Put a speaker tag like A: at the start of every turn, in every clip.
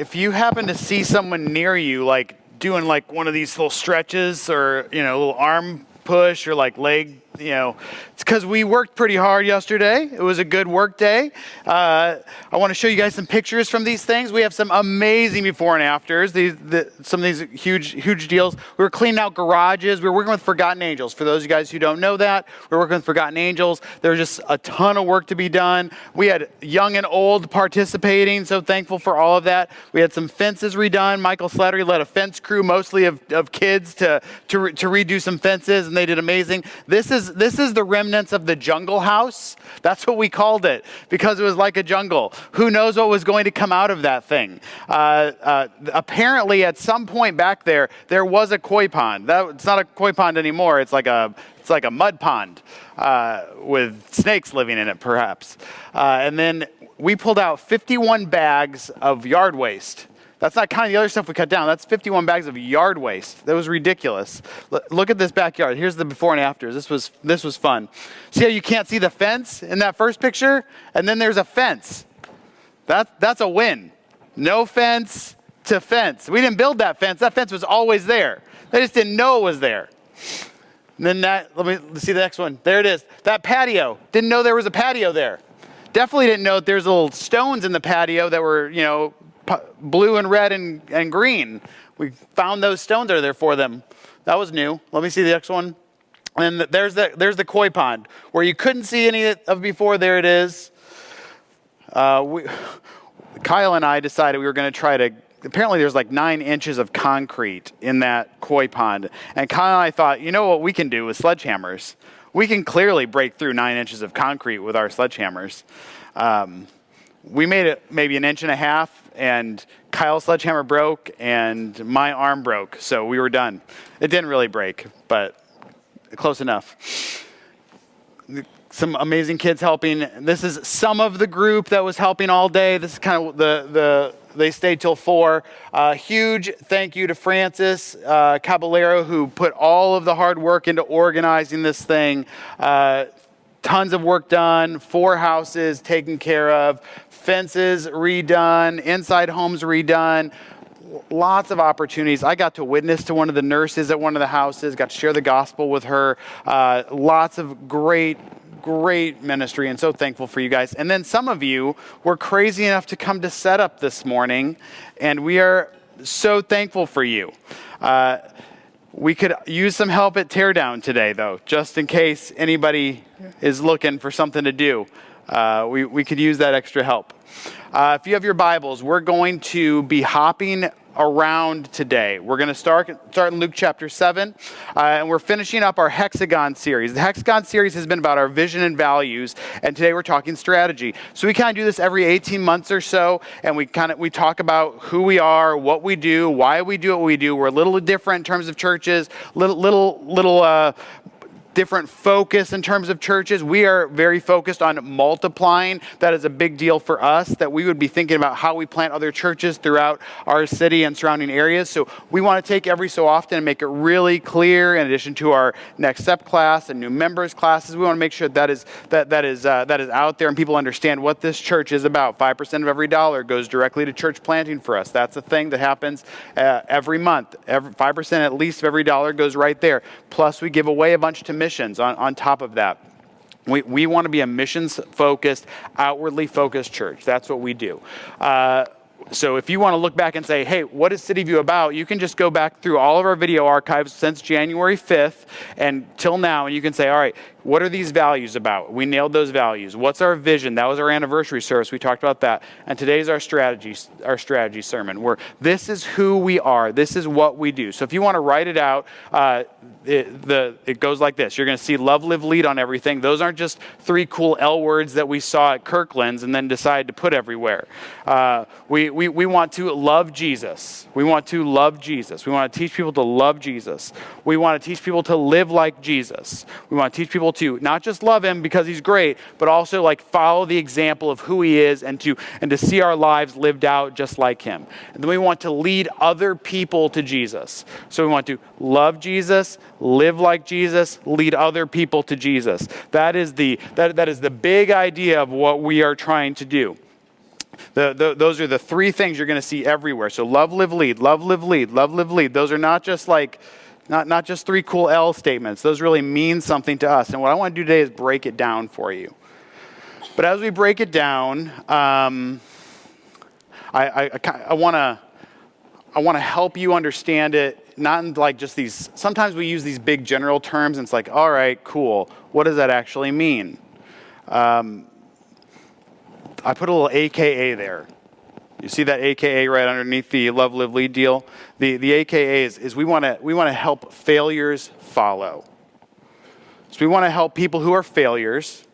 A: if you happen to see someone near you, like doing like one of these little stretches or, a little arm push or like leg, it's because we worked pretty hard yesterday. It was a good work day. I want to show you guys some pictures from these things. We have some amazing before and afters. Some of these huge deals. We were cleaning out garages. We were working with Forgotten Angels. For those of you guys who don't know that, we're working with Forgotten Angels. There's just a ton of work to be done. We had young and old participating, so thankful for all of that. We had some fences redone. Michael Slattery led a fence crew, mostly of kids, to redo some fences, and they did amazing. This is the remnants of the jungle house. That's what we called it because it was like a jungle. Who knows what was going to come out of that thing? Apparently, at some point back there was a koi pond. It's not a koi pond anymore. It's like a mud pond with snakes living in it, perhaps. And then we pulled out 51 bags of yard waste. That's not counting the other stuff we cut down. That's 51 bags of yard waste. That was ridiculous. Look at this backyard. Here's the before and afters. This was fun. See how you can't see the fence in that first picture? And then there's a fence. That's a win. No fence to fence. We didn't build that fence. That fence was always there. They just didn't know it was there. And then let me see the next one. There it is. That patio. Didn't know there was a patio there. Definitely didn't know that there's little stones in the patio that were, blue and red and green. We found those stones that are there for them. That was new. Let me see the next one. And there's the koi pond where you couldn't see any of before. There it is. Kyle and I decided we were going to try to. Apparently, there's like 9 inches of concrete in that koi pond, and Kyle and I thought, what we can do with sledgehammers? We can clearly break through 9 inches of concrete with our sledgehammers. We made it maybe 1.5 inches, and Kyle's sledgehammer broke, and my arm broke, so we were done. It didn't really break, but close enough. Some amazing kids helping. This is some of the group that was helping all day. This is kind of they stayed till 4. Huge thank you to Francis Caballero, who put all of the hard work into organizing this thing. Tons of work done, 4 houses taken care of, fences redone, inside homes redone, lots of opportunities. I got to witness to one of the nurses at one of the houses, got to share the gospel with her. Lots of great ministry, and so thankful for you guys. And then some of you were crazy enough to come to set up this morning, and we are so thankful for you. We could use some help at teardown today, though, just in case anybody is looking for something to do. We could use that extra help. If you have your Bibles, we're going to be hopping around today. We're going to start in Luke chapter 7, and we're finishing up our Hexagon series. The Hexagon series has been about our vision and values, and today we're talking strategy. So we kind of do this every 18 months or so, and we talk about who we are, what we do, why we do what we do. We're a little different in terms of churches, little different focus in terms of churches. We are very focused on multiplying. That is a big deal for us, that we would be thinking about how we plant other churches throughout our city and surrounding areas. So we want to take every so often and make it really clear, in addition to our next step class and new members classes. We want to make sure that is out there and people understand what this church is about. 5% of every dollar goes directly to church planting for us. That's a thing that happens every month. 5% at least of every dollar goes right there. Plus we give away a bunch to missions on top of that. We want to be a missions-focused, outwardly focused church. That's what we do. So if you want to look back and say, hey, what is CityView about? You can just go back through all of our video archives since January 5th and till now, and you can say, all right, what are these values about? We nailed those values. What's our vision? That was our anniversary service. We talked about that. And today's our strategy sermon, where this is who we are. This is what we do. So if you want to write it out, it goes like this. You're going to see love, live, lead on everything. Those aren't just 3 cool L words that we saw at Kirkland's and then decided to put everywhere. We want to love Jesus. We want to love Jesus. We want to teach people to love Jesus. We want to teach people to live like Jesus. We want to teach people to not just love him because he's great, but also like follow the example of who he is and to see our lives lived out just like him. And then we want to lead other people to Jesus. So we want to love Jesus, live like Jesus, lead other people to Jesus. That is the big idea of what we are trying to do. Those are the three things you're going to see everywhere. So love, live, lead, love, live, lead, love, live, lead. Those are not just not just three cool L statements. Those really mean something to us. And what I want to do today is break it down for you. But as we break it down, I want to help you understand it, not in like just these. Sometimes we use these big general terms, and it's like, all right, cool. What does that actually mean? I put a little AKA there. You see that AKA right underneath the love, live, lead deal? The AKA is we want to help failures follow. So we want to help people who are failures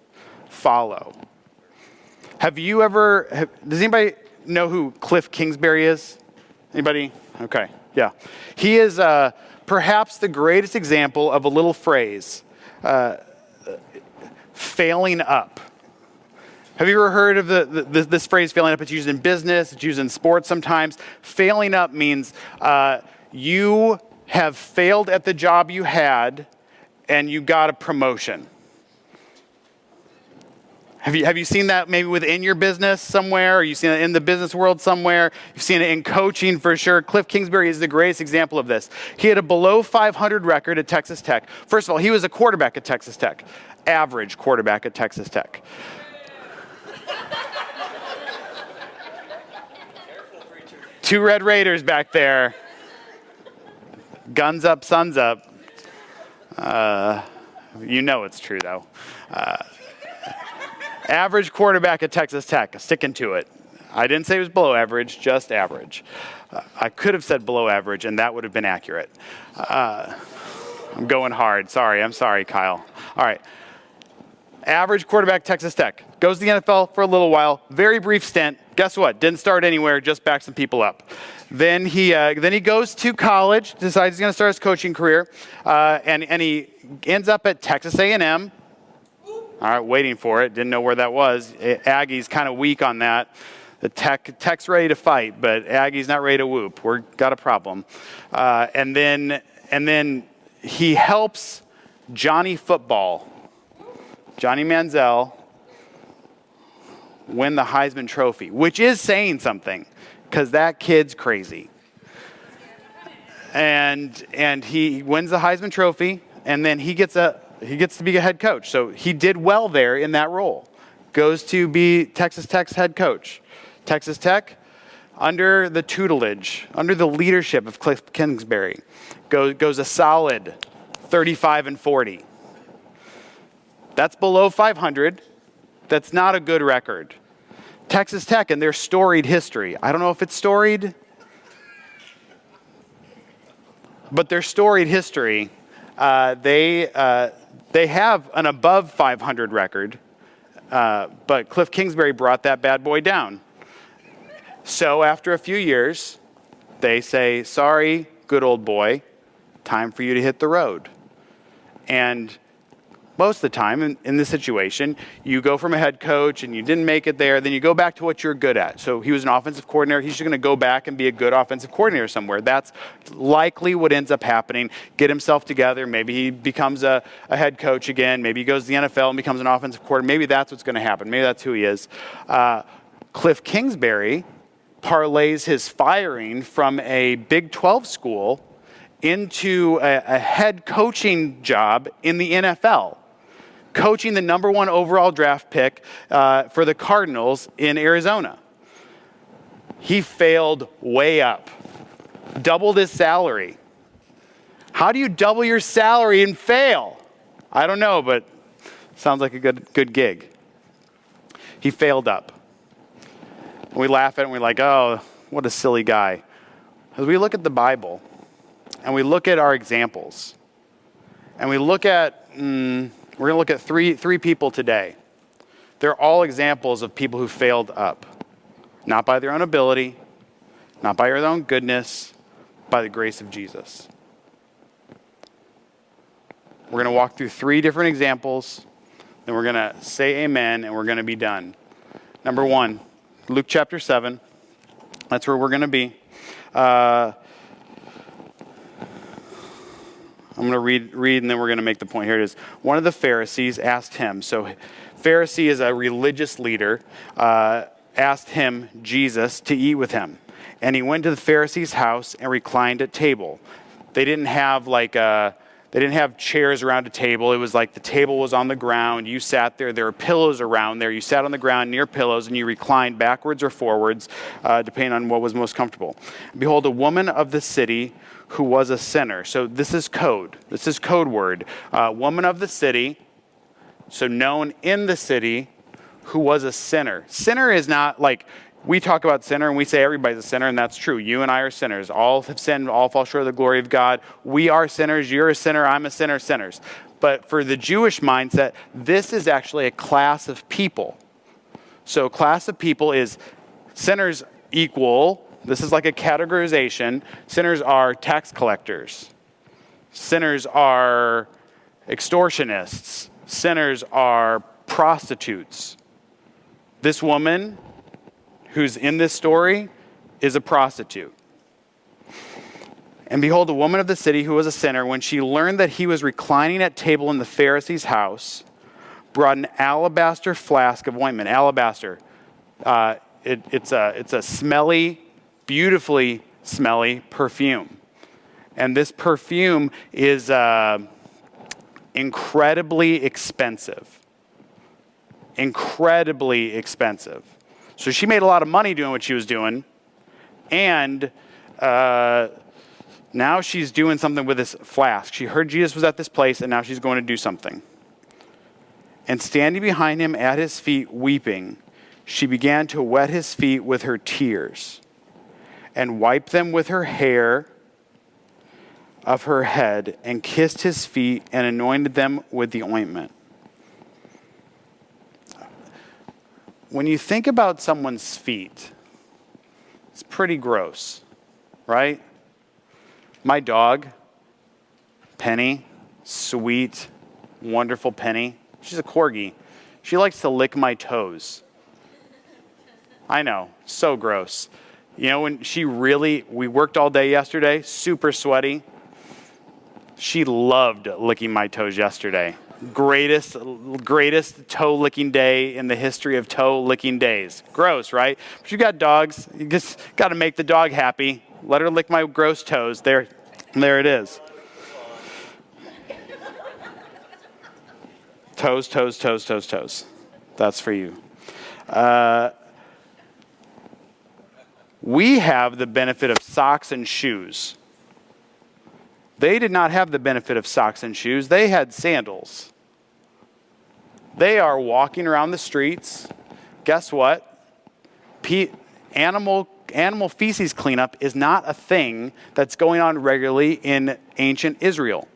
A: follow. Does anybody know who Cliff Kingsbury is? Anybody? Okay, yeah. He is perhaps the greatest example of a little phrase, failing up. Have you ever heard of this phrase, failing up? It's used in business, it's used in sports sometimes. Failing up means you have failed at the job you had and you got a promotion. Have you seen that maybe within your business somewhere, or you've seen it in the business world somewhere? You've seen it in coaching for sure. Cliff Kingsbury is the greatest example of this. He had a below 500 record at Texas Tech. First of all, he was a quarterback at Texas Tech. Average quarterback at Texas Tech. Two Red Raiders back there. Guns up, suns up. You know it's true, though. Average quarterback at Texas Tech, sticking to it. I didn't say it was below average, just average. I could have said below average, and that would have been accurate. I'm going hard. I'm sorry, Kyle. All right. Average quarterback, Texas Tech. Goes to the NFL for a little while. Very brief stint. Guess what? Didn't start anywhere, just backed some people up. Then he goes to college, decides he's going to start his coaching career, and he ends up at Texas A&M. All right, waiting for it. Didn't know where that was. Aggie's kind of weak on that. The Tech's ready to fight, but Aggie's not ready to whoop. We've got a problem. And then he helps Johnny Football, Johnny Manziel, win the Heisman Trophy, which is saying something, because that kid's crazy. And he wins the Heisman Trophy, and then he gets to be a head coach. So he did well there in that role. Goes to be Texas Tech's head coach. Texas Tech, under the tutelage, under the leadership of Cliff Kingsbury, goes a solid 35-40. That's below 500. That's not a good record. Texas Tech and their storied history. I don't know if it's storied, but their storied history, they have an above 500 record, but Cliff Kingsbury brought that bad boy down. So after a few years, they say, sorry, good old boy, time for you to hit the road. And most of the time in this situation, you go from a head coach and you didn't make it there, then you go back to what you're good at. So he was an offensive coordinator. He's just going to go back and be a good offensive coordinator somewhere. That's likely what ends up happening. Get himself together. Maybe he becomes a head coach again. Maybe he goes to the NFL and becomes an offensive coordinator. Maybe that's what's going to happen. Maybe that's who he is. Cliff Kingsbury parlays his firing from a Big 12 school into a head coaching job in the NFL. Coaching the number 1 overall draft pick for the Cardinals in Arizona. He failed way up. Doubled his salary. How do you double your salary and fail? I don't know, but sounds like a good gig. He failed up. And we laugh at it and we're like, oh, what a silly guy. As we look at the Bible and we look at our examples and we look at... We're going to look at three people today. They're all examples of people who failed up. Not by their own ability, not by their own goodness, by the grace of Jesus. We're going to walk through 3 different examples, then we're going to say amen, and we're going to be done. Number 1, Luke chapter 7. That's where we're going to be. I'm going to read, and then we're going to make the point. Here it is. One of the Pharisees asked him. So Pharisee is a religious leader, asked him, Jesus, to eat with him. And he went to the Pharisee's house and reclined at table. They didn't have chairs around a table. It was like the table was on the ground. You sat there. There were pillows around there. You sat on the ground near pillows, and you reclined backwards or forwards, depending on what was most comfortable. Behold, a woman of the city who was a sinner. So this is code. This is code word. Woman of the city, so known in the city, who was a sinner. Sinner is not like, we talk about sinner and we say everybody's a sinner, and that's true. You and I are sinners. All have sinned, all fall short of the glory of God. We are sinners. You're a sinner. I'm a sinner. Sinners. But for the Jewish mindset, this is actually a class of people. So class of people is sinners equal. This is like a categorization. Sinners are tax collectors. Sinners are extortionists. Sinners are prostitutes. This woman who's in this story is a prostitute. And behold, a woman of the city who was a sinner, when she learned that he was reclining at table in the Pharisee's house, brought an alabaster flask of ointment. Alabaster, it's a smelly, beautifully smelly perfume. And this perfume is incredibly expensive. Incredibly expensive. So she made a lot of money doing what she was doing, and now she's doing something with this flask. She heard Jesus was at this place, and now she's going to do something. And standing behind him at his feet, weeping, she began to wet his feet with her tears, and wiped them with her hair of her head, and kissed his feet, and anointed them with the ointment. When you think about someone's feet, it's pretty gross, right? My dog, Penny, sweet, wonderful Penny. She's a corgi. She likes to lick my toes. I know, so gross. You know, when we worked all day yesterday, super sweaty. She loved licking my toes yesterday. Greatest toe licking day in the history of toe licking days. Gross, right? But you got dogs. You just got to make the dog happy. Let her lick my gross toes. There it is. Toes, toes, toes, toes, toes. That's for you. We have the benefit of socks and shoes. They did not have the benefit of socks and shoes. They had sandals. They are walking around the streets. Guess what? Animal feces cleanup is not a thing that's going on regularly in ancient Israel.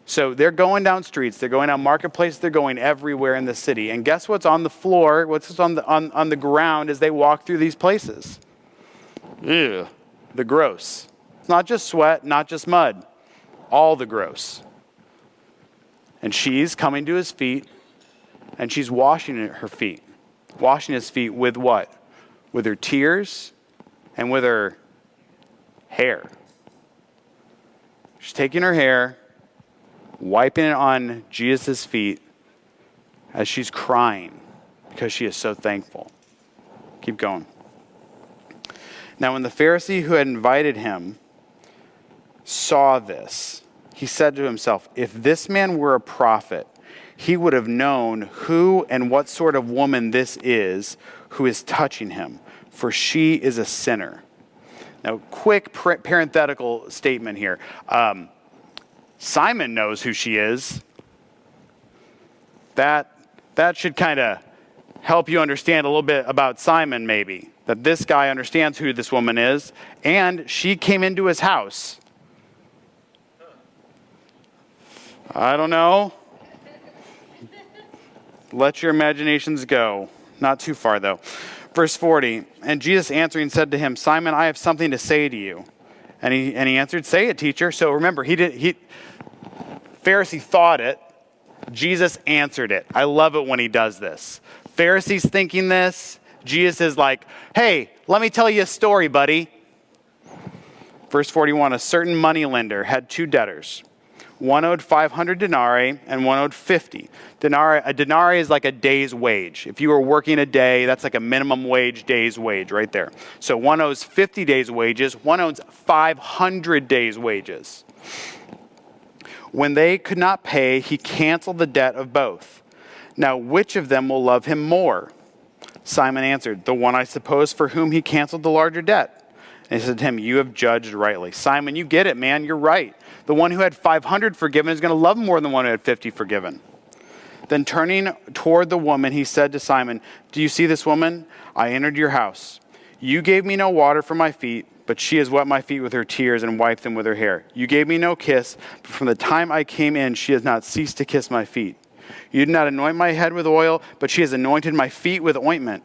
A: So they're going down streets. They're going down marketplaces. They're going everywhere in the city. And guess what's on the floor? What's on the ground as they walk through these places? Ew, the gross. It's not just sweat, not just mud, all the gross. And she's coming to his feet, and she's washing her feet. Washing his feet with what? With her tears and with her hair. She's taking her hair, wiping it on Jesus' feet as she's crying because she is so thankful. Keep going. Now, when the Pharisee who had invited him saw this, he said to himself, if this man were a prophet, he would have known who and what sort of woman this is who is touching him, for she is a sinner. Now, quick parenthetical statement here. Simon knows who she is. That should kind of help you understand a little bit about Simon, maybe. That this guy understands who this woman is, and she came into his house. I don't know. Let your imaginations go. Not too far, though. Verse 40, and Jesus answering said to him, Simon, I have something to say to you. And he answered, say it, teacher. So remember, Pharisee thought it. Jesus answered it. I love it when he does this. Pharisee's thinking this. Jesus is like, hey, let me tell you a story, buddy. Verse 41, a certain moneylender had two debtors. One owed 500 denarii and one owed 50. A denarii is like a day's wage. If you were working a day, that's like a minimum wage, day's wage right there. So one owes 50 days' wages, one owes 500 days' wages. When they could not pay, he canceled the debt of both. Now, which of them will love him more? Simon answered, the one, I suppose, for whom he canceled the larger debt. And he said to him, you have judged rightly. Simon, you get it, man. You're right. The one who had 500 forgiven is going to love him more than the one who had 50 forgiven. Then turning toward the woman, he said to Simon, do you see this woman? I entered your house. You gave me no water for my feet, but she has wet my feet with her tears and wiped them with her hair. You gave me no kiss, but from the time I came in, she has not ceased to kiss my feet. You did not anoint my head with oil, but she has anointed my feet with ointment.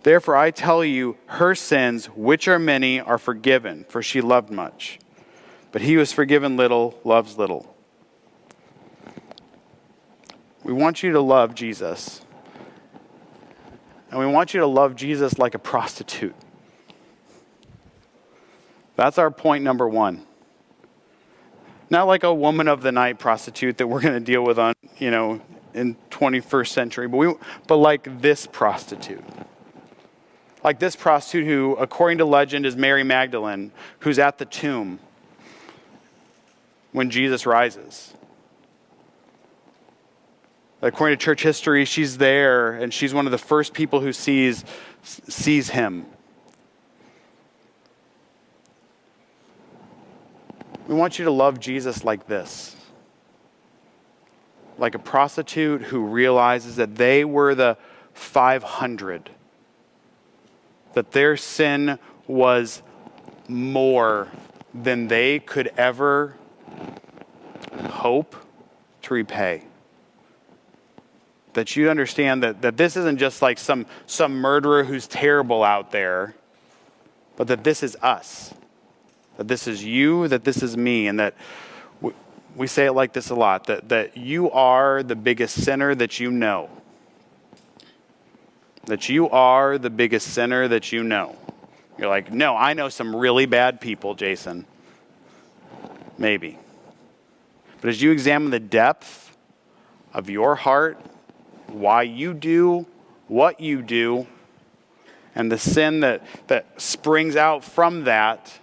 A: Therefore I tell you, her sins, which are many, are forgiven, for she loved much. But he who is forgiven little loves little. We want you to love Jesus. And we want you to love Jesus like a prostitute. That's our point number one. Not like a woman of the night prostitute that we're going to deal with on, in 21st century, but like this prostitute. Like this prostitute who, according to legend, is Mary Magdalene, who's at the tomb when Jesus rises. According to church history, she's there, and she's one of the first people who sees him. We want you to love Jesus like this. Like a prostitute who realizes that they were the 500. That their sin was more than they could ever hope to repay. That you understand that this isn't just like some murderer who's terrible out there, but that this is us. That this is you, that this is me, and that we say it like this a lot, that you are the biggest sinner that you know. That you are the biggest sinner that you know. You're like, no, I know some really bad people, Jason. Maybe. But as you examine the depth of your heart, why you do what you do, and the sin that springs out from that,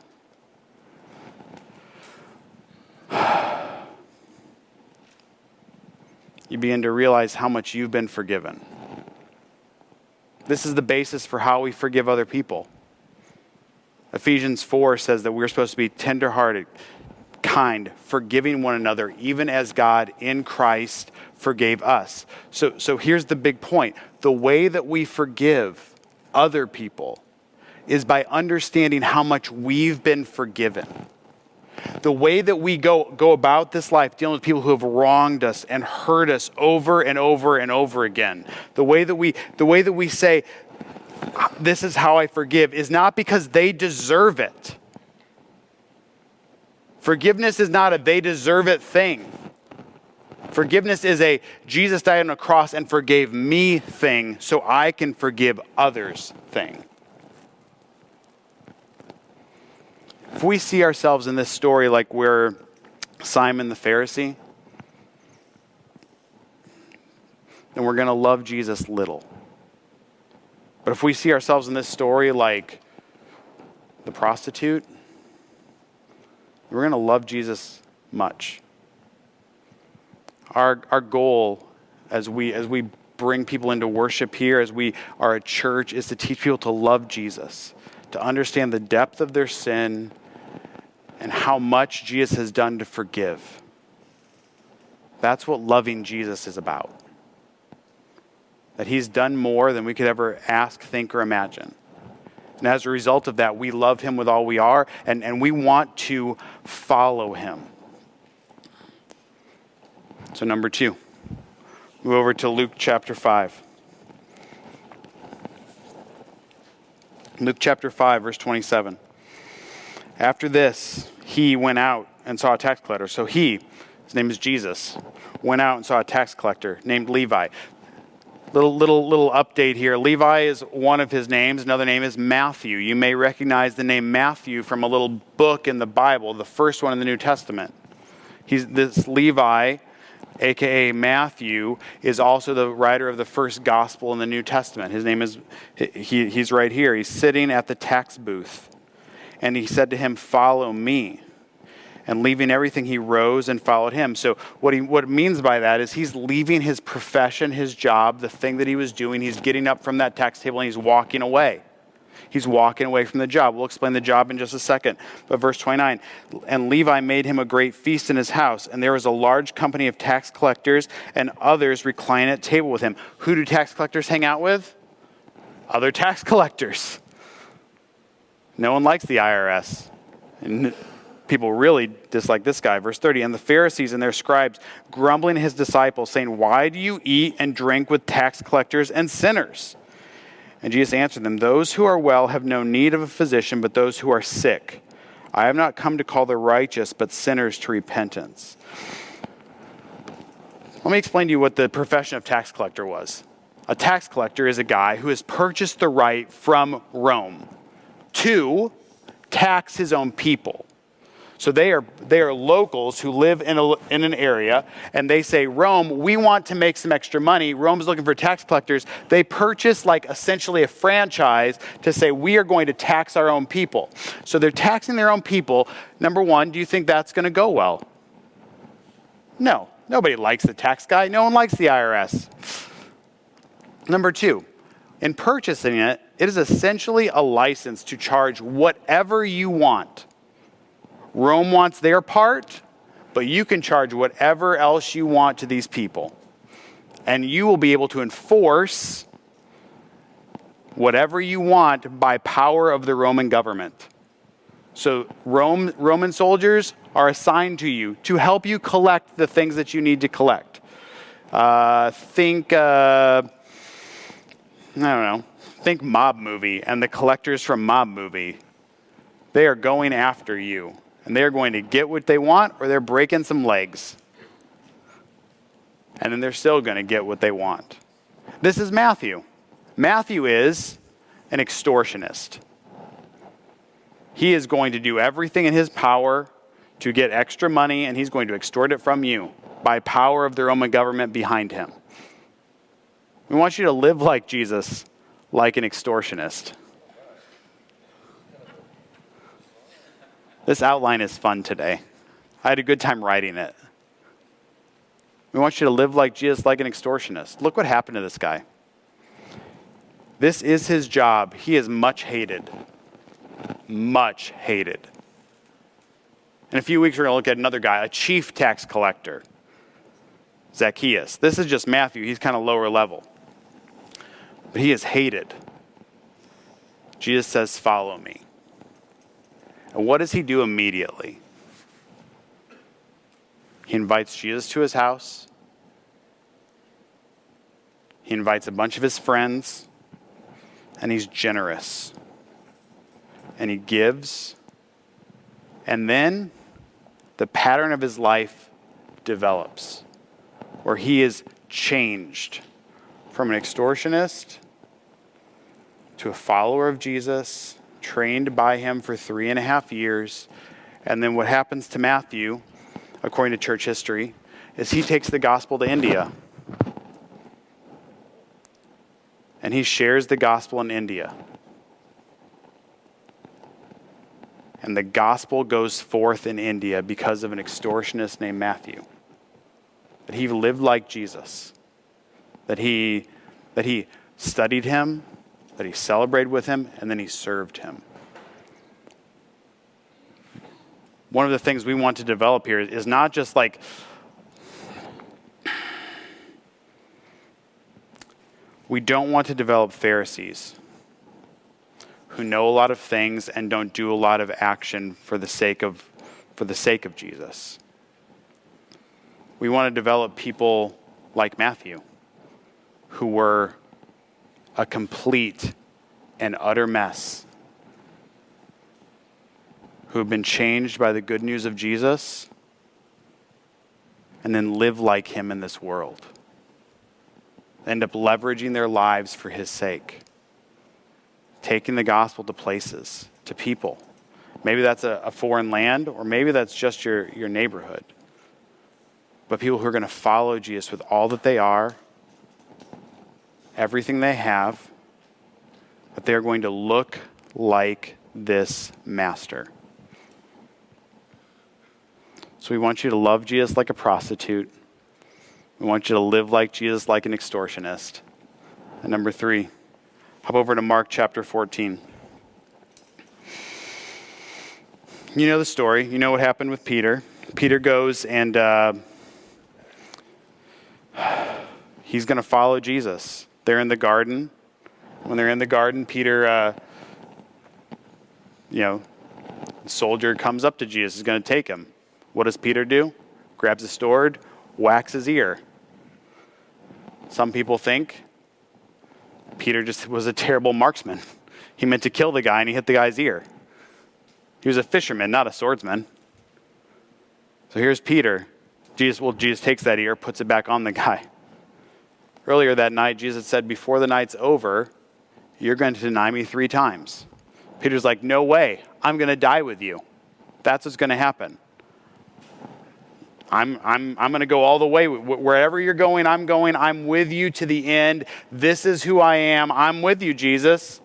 A: you begin to realize how much you've been forgiven. This is the basis for how we forgive other people. Ephesians 4 says that we're supposed to be tenderhearted, kind, forgiving one another, even as God in Christ forgave us. So here's the big point. The way that we forgive other people is by understanding how much we've been forgiven. The way that we go about this life dealing with people who have wronged us and hurt us over and over and over again. The way that we say, this is how I forgive, is not because they deserve it. Forgiveness is not a they deserve it thing. Forgiveness is a Jesus died on a cross and forgave me thing so I can forgive others thing. If we see ourselves in this story like we're Simon the Pharisee, then we're going to love Jesus little. But if we see ourselves in this story like the prostitute, we're going to love Jesus much. Our goal as we bring people into worship here, as we are a church, is to teach people to love Jesus, to understand the depth of their sin and how much Jesus has done to forgive. That's what loving Jesus is about. That he's done more than we could ever ask, think, or imagine. And as a result of that, we love him with all we are, and we want to follow him. So number 2, move over to Luke chapter 5. Luke chapter 5, verse 27. After this, he went out and saw a tax collector. So his name is Jesus, went out and saw a tax collector named Levi. Little update here. Levi is one of his names. Another name is Matthew. You may recognize the name Matthew from a little book in the Bible, the first one in the New Testament. This Levi, aka Matthew, is also the writer of the first gospel in the New Testament. His name is, he's right here. He's sitting at the tax booth. And he said to him, "Follow me." And leaving everything, he rose and followed him. So what it means by that is he's leaving his profession, his job, the thing that he was doing. He's getting up from that tax table and he's walking away. He's walking away from the job. We'll explain the job in just a second. But verse 29, and Levi made him a great feast in his house, and there was a large company of tax collectors and others recline at table with him. Who do tax collectors hang out with? Other tax collectors. No one likes the IRS. And people really dislike this guy. Verse 30, and the Pharisees and their scribes grumbling at his disciples, saying, "Why do you eat and drink with tax collectors and sinners?" And Jesus answered them, "Those who are well have no need of a physician, but those who are sick. I have not come to call the righteous, but sinners to repentance." Let me explain to you what the profession of tax collector was. A tax collector is a guy who has purchased the right from Rome to tax his own people. So they are locals who live in an area, and they say, "Rome, we want to make some extra money." Rome's looking for tax collectors. They purchase like essentially a franchise to say, "We are going to tax our own people." So they're taxing their own people. Number one, do you think that's going to go well? No. Nobody likes the tax guy. No one likes the IRS. Number two, in purchasing it, it is essentially a license to charge whatever you want. Rome wants their part, but you can charge whatever else you want to these people. And you will be able to enforce whatever you want by power of the Roman government. So Roman soldiers are assigned to you to help you collect the things that you need to collect. Think Mob Movie and the collectors from Mob Movie. They are going after you. And they're going to get what they want, or they're breaking some legs. And then they're still going to get what they want. This is Matthew. Matthew is an extortionist. He is going to do everything in his power to get extra money, and he's going to extort it from you by power of the Roman government behind him. We want you to live like Jesus, like an extortionist. This outline is fun today. I had a good time writing it. We want you to live like Jesus, like an extortionist. Look what happened to this guy. This is his job. He is much hated. Much hated. In a few weeks, we're going to look at another guy, a chief tax collector, Zacchaeus. This is just Matthew. He's kind of lower level. But he is hated. Jesus says, "Follow me." And what does he do immediately? He invites Jesus to his house. He invites a bunch of his friends. And he's generous. And he gives. And then the pattern of his life develops, where he is changed from an extortionist to a follower of Jesus, trained by him for 3.5 years. And then what happens to Matthew, according to church history, is he takes the gospel to India. And he shares the gospel in India. And the gospel goes forth in India because of an extortionist named Matthew. That he lived like Jesus. That he studied him, that he celebrated with him, and then he served him. One of the things we want to develop here is not just like, we don't want to develop Pharisees who know a lot of things and don't do a lot of action for the sake of Jesus. We want to develop people like Matthew, who were a complete and utter mess, who have been changed by the good news of Jesus and then live like him in this world. End up leveraging their lives for his sake. Taking the gospel to places, to people. Maybe that's a foreign land, or maybe that's just your neighborhood. but people who are going to follow Jesus with all that they are, everything they have, but they're going to look like this master. So we want you to love Jesus like a prostitute. We want you to live like Jesus like an extortionist. And number 3, hop over to Mark chapter 14. You know the story. You know what happened with Peter. Peter goes and he's going to follow Jesus. They're in the garden. When they're in the garden, Peter, the soldier comes up to Jesus, is going to take him. What does Peter do? Grabs a sword, whacks his ear. Some people think Peter just was a terrible marksman. He meant to kill the guy and he hit the guy's ear. He was a fisherman, not a swordsman. So here's Peter. Jesus takes that ear, puts it back on the guy. Earlier that night, Jesus said, before the night's over, you're going to deny me 3 times. Peter's like, no way. I'm going to die with you. That's what's going to happen. I'm going to go all the way. Wherever you're going, I'm going. I'm with you to the end. This is who I am. I'm with you, Jesus.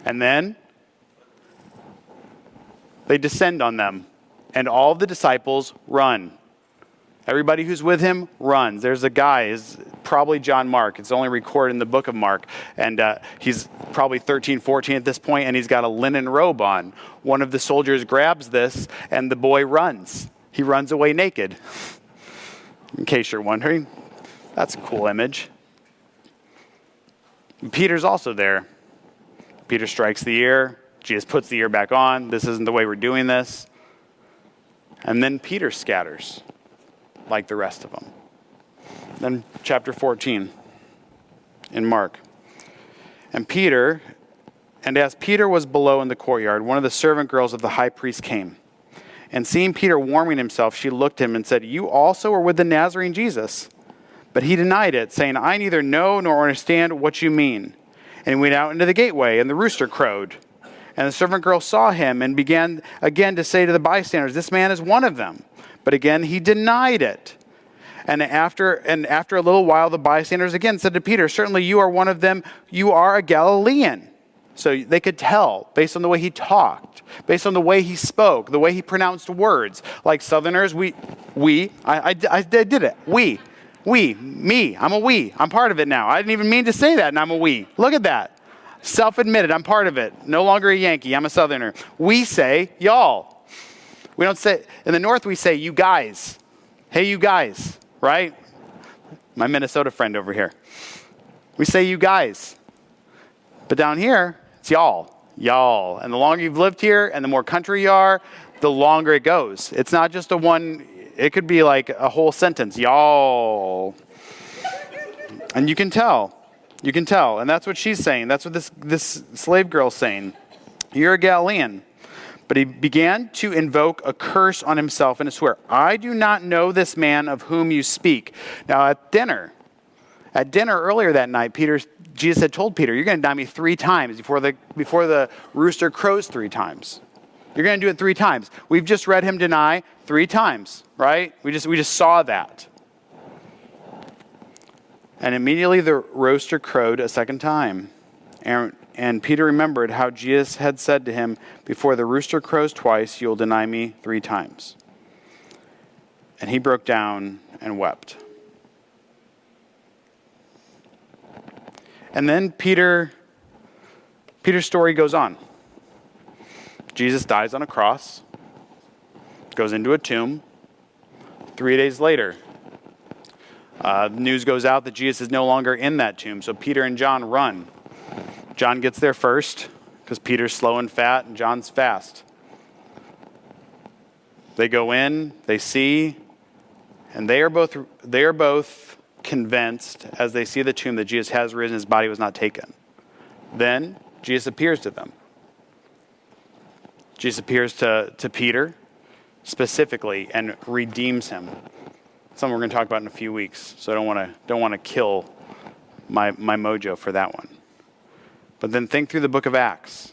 A: And then they descend on them, and all the disciples run. Everybody who's with him runs. There's a guy, is probably John Mark. It's only recorded in the book of Mark. And he's probably 13, 14 at this point, and he's got a linen robe on. One of the soldiers grabs this, and the boy runs. He runs away naked. In case you're wondering, that's a cool image. Peter's also there. Peter strikes the ear. Jesus puts the ear back on. This isn't the way we're doing this. And then Peter scatters like the rest of them. Then chapter 14 in Mark. And as Peter was below in the courtyard, one of the servant girls of the high priest came. And seeing Peter warming himself, she looked at him and said, you also are with the Nazarene Jesus. But he denied it, saying, I neither know nor understand what you mean. And he went out into the gateway, and the rooster crowed. And the servant girl saw him and began again to say to the bystanders, this man is one of them. But again, he denied it. And after a little while, the bystanders again said to Peter, certainly you are one of them. You are a Galilean. So they could tell based on the way he talked, based on the way he spoke, the way he pronounced words. Like Southerners, I did it. We, me, I'm a we. I'm part of it now. I didn't even mean to say that, and I'm a we. Look at that. Self-admitted, I'm part of it. No longer a Yankee, I'm a Southerner. We say y'all. We don't say, in the North we say you guys. Hey, you guys, right? My Minnesota friend over here. We say you guys. But down here, it's y'all. Y'all. And the longer you've lived here and the more country you are, the longer it goes. It's not just it could be like a whole sentence. Y'all. And you can tell. You can tell. And that's what she's saying. That's what this slave girl's saying. You're a Galilean. But he began to invoke a curse on himself and to swear, I do not know this man of whom you speak. Now at dinner earlier that night, Jesus had told Peter, you're going to deny me 3 times before the rooster crows 3 times. You're going to do it 3 times. We've just read him deny 3 times, right? We just saw that. And immediately the rooster crowed a second time. And Peter remembered how Jesus had said to him, before the rooster crows twice, you'll deny me 3 times. And he broke down and wept. And then Peter's story goes on. Jesus dies on a cross, goes into a tomb. 3 days later, news goes out that Jesus is no longer in that tomb. So Peter and John run. John gets there first because Peter's slow and fat and John's fast. They go in, they see, and they are both convinced as they see the tomb that Jesus has risen, his body was not taken. Then Jesus appears to them. Jesus appears to Peter specifically and redeems him. Something we're going to talk about in a few weeks, so I don't want to kill my mojo for that one. But then think through the book of Acts.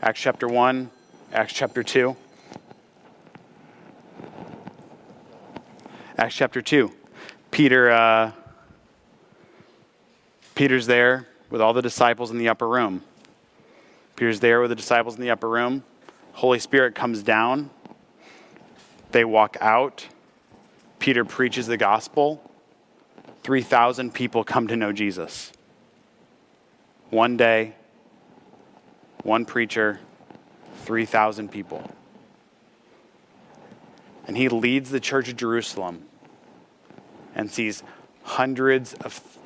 A: Acts chapter 1, Acts chapter 2. Acts chapter 2. Peter's there with all the disciples in the upper room. Peter's there with the disciples in the upper room. Holy Spirit comes down. They walk out. Peter preaches the gospel. 3,000 people come to know Jesus. One day, one preacher, 3,000 people. And he leads the church of Jerusalem and sees hundreds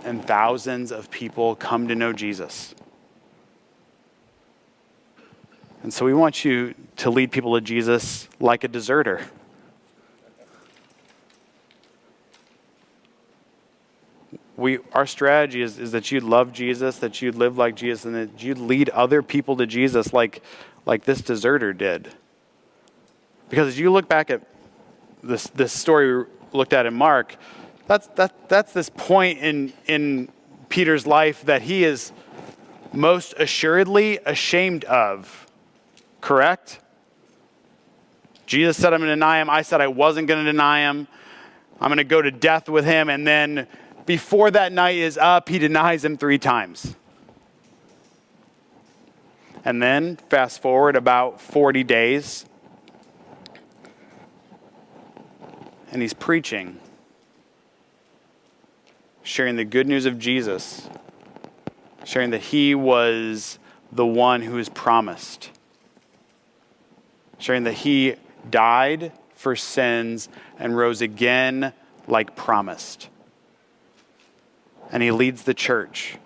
A: and thousands of people come to know Jesus. And so we want you to lead people to Jesus like a deserter. Our strategy is that you'd love Jesus, that you'd live like Jesus, and that you'd lead other people to Jesus like this deserter did. Because as you look back at this story we looked at in Mark, that's this point in Peter's life that he is most assuredly ashamed of. Correct? Jesus said, I'm going to deny him. I said I wasn't going to deny him. I'm going to go to death with him. And then before that night is up, he denies him 3 times. And then fast forward about 40 days. And he's preaching, sharing the good news of Jesus, sharing that he was the one who is promised, sharing that he died for sins and rose again like promised. And he leads the church.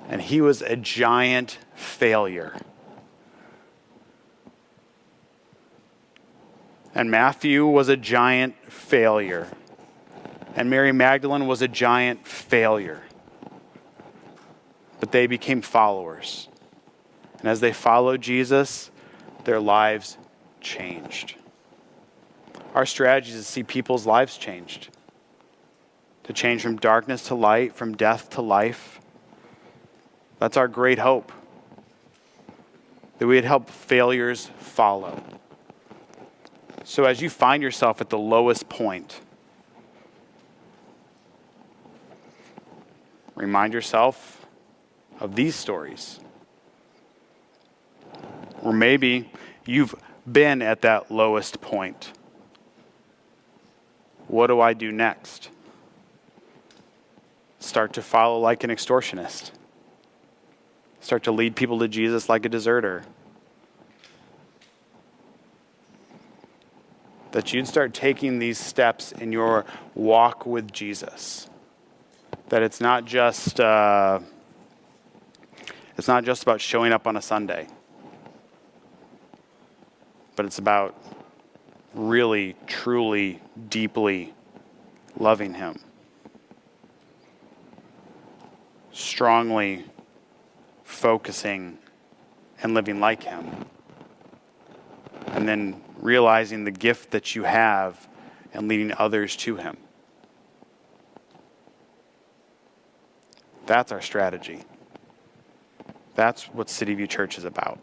A: And he was a giant failure. And Matthew was a giant failure. And Mary Magdalene was a giant failure. But they became followers. And as they followed Jesus, their lives changed. Our strategy is to see people's lives changed. To change from darkness to light, from death to life. That's our great hope. That we'd help failures follow. So as you find yourself at the lowest point, remind yourself of these stories. Or maybe you've been at that lowest point. What do I do next? Start to follow like an extortionist. Start to lead people to Jesus like a deserter. That you'd start taking these steps in your walk with Jesus. That it's not just about showing up on a Sunday, but it's about really, truly, deeply loving him. Strongly focusing and living like him. And then realizing the gift that you have and leading others to him. That's our strategy. That's what CityView Church is about.